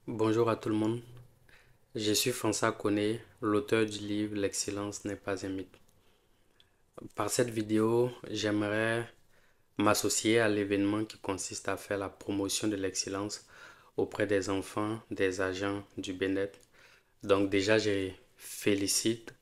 Bonjour à tout le monde, je suis François Koné, l'auteur du livre L'excellence n'est pas un mythe. Par cette vidéo, j'aimerais m'associer à l'événement qui consiste à faire la promotion de l'excellence auprès des enfants, des agents du bien-être. Donc déjà, je félicite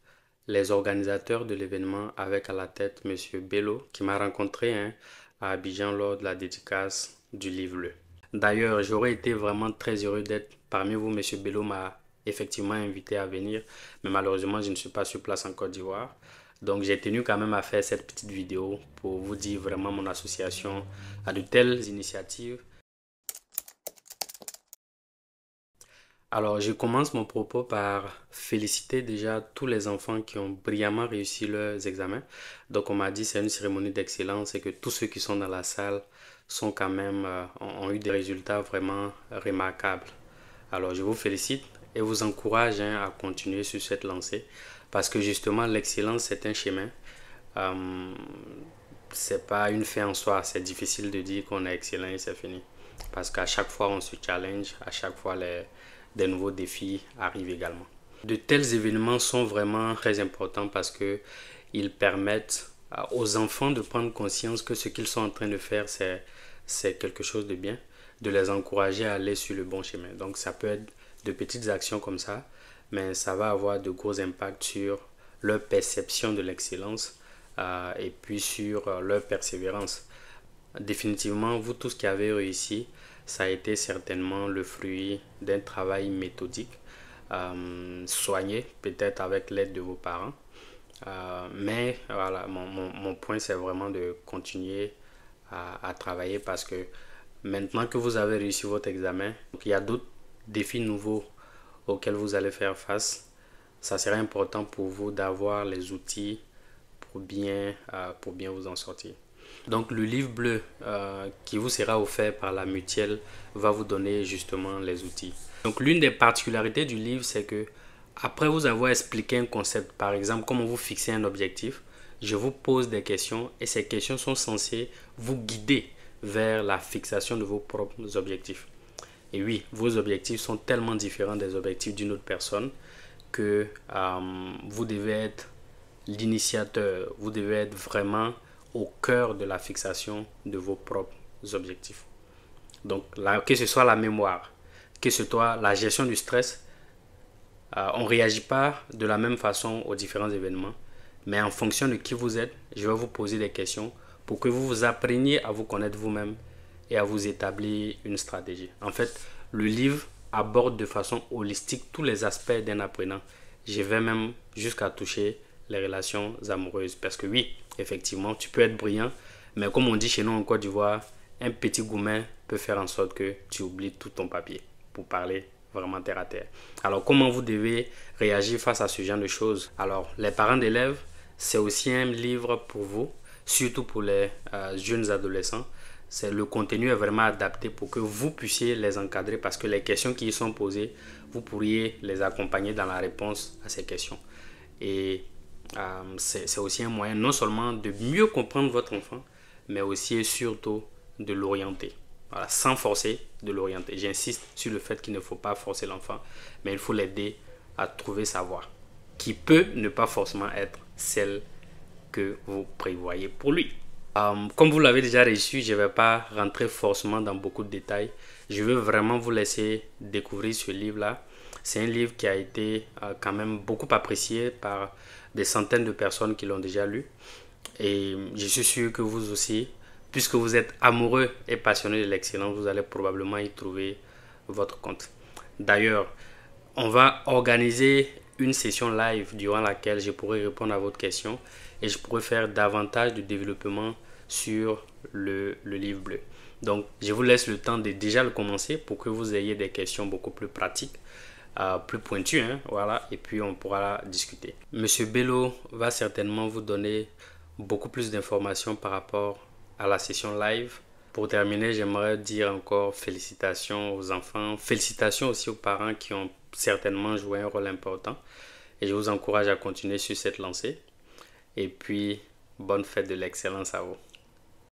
les organisateurs de l'événement avec à la tête Monsieur Bello qui m'a rencontré à Abidjan lors de la dédicace du livre bleu. D'ailleurs, j'aurais été vraiment très heureux d'être parmi vous. Monsieur Bello m'a effectivement invité à venir, mais malheureusement, je ne suis pas sur place en Côte d'Ivoire. Donc, j'ai tenu quand même à faire cette petite vidéo pour vous dire vraiment mon association à de telles initiatives. Alors, je commence mon propos par féliciter déjà tous les enfants qui ont brillamment réussi leurs examens. Donc, on m'a dit que c'est une cérémonie d'excellence et que tous ceux qui sont dans la salle sont quand même, ont eu des résultats vraiment remarquables. Alors, je vous félicite et vous encourage à continuer sur cette lancée parce que justement, l'excellence, c'est un chemin. Euh, c'est pas une fin en soi. C'est difficile de dire qu'on est excellent et c'est fini. Parce qu'à chaque fois, on se challenge, à chaque fois, des nouveaux défis arrivent également. De tels événements sont vraiment très importants parce que ils permettent aux enfants de prendre conscience que ce qu'ils sont en train de faire, c'est quelque chose de bien, de les encourager à aller sur le bon chemin. Donc ça peut être de petites actions comme ça, mais ça va avoir de gros impacts sur leur perception de l'excellence et puis sur leur persévérance. Définitivement, vous tous qui avez réussi, ça a été certainement le fruit d'un travail méthodique, soigné peut-être avec l'aide de vos parents. Mais voilà, mon point c'est vraiment de continuer à travailler parce que maintenant que vous avez réussi votre examen, il y a d'autres défis nouveaux auxquels vous allez faire face. Ça serait important pour vous d'avoir les outils pour bien vous en sortir. Donc le livre bleu qui vous sera offert par la mutuelle va vous donner justement les outils. Donc l'une des particularités du livre, c'est que après vous avoir expliqué un concept, par exemple comment vous fixez un objectif, je vous pose des questions et ces questions sont censées vous guider vers la fixation de vos propres objectifs. Et oui, vos objectifs sont tellement différents des objectifs d'une autre personne que vous devez être l'initiateur, vous devez être vraiment au cœur de la fixation de vos propres objectifs. Donc, là, que ce soit la mémoire, que ce soit la gestion du stress, on ne réagit pas de la même façon aux différents événements, mais en fonction de qui vous êtes, je vais vous poser des questions pour que vous vous appreniez à vous connaître vous-même et à vous établir une stratégie. En fait, le livre aborde de façon holistique tous les aspects d'un apprenant. Je vais même jusqu'à toucher les relations amoureuses. Parce que oui, effectivement, tu peux être brillant, mais comme on dit chez nous en Côte d'Ivoire, un petit gourmet peut faire en sorte que tu oublies tout ton papier, pour parler vraiment terre à terre. Alors, comment vous devez réagir face à ce genre de choses? Alors, les parents d'élèves, c'est aussi un livre pour vous, surtout pour les jeunes adolescents. Le contenu est vraiment adapté pour que vous puissiez les encadrer parce que les questions qui y sont posées, vous pourriez les accompagner dans la réponse à ces questions. Et c'est aussi un moyen non seulement de mieux comprendre votre enfant, mais aussi et surtout de l'orienter. Voilà, sans forcer, de l'orienter. J'insiste sur le fait qu'il ne faut pas forcer l'enfant, mais il faut l'aider à trouver sa voie, qui peut ne pas forcément être celle que vous prévoyez pour lui. Comme vous l'avez déjà reçu, je ne vais pas rentrer forcément dans beaucoup de détails. Je veux vraiment vous laisser découvrir ce livre-là. C'est un livre qui a été quand même beaucoup apprécié par des centaines de personnes qui l'ont déjà lu. Et je suis sûr que vous aussi, puisque vous êtes amoureux et passionné de l'excellence, vous allez probablement y trouver votre compte. D'ailleurs, on va organiser une session live durant laquelle je pourrai répondre à votre question et je pourrai faire davantage de développement sur le livre bleu. Donc, je vous laisse le temps de déjà le commencer pour que vous ayez des questions beaucoup plus pratiques, plus pointues, hein, voilà, et puis on pourra discuter. Monsieur Bello va certainement vous donner beaucoup plus d'informations par rapport à la session live. Pour terminer, j'aimerais dire encore félicitations aux enfants, félicitations aussi aux parents qui ont certainement joué un rôle important. Et je vous encourage à continuer sur cette lancée. Et puis, bonne fête de l'excellence à vous.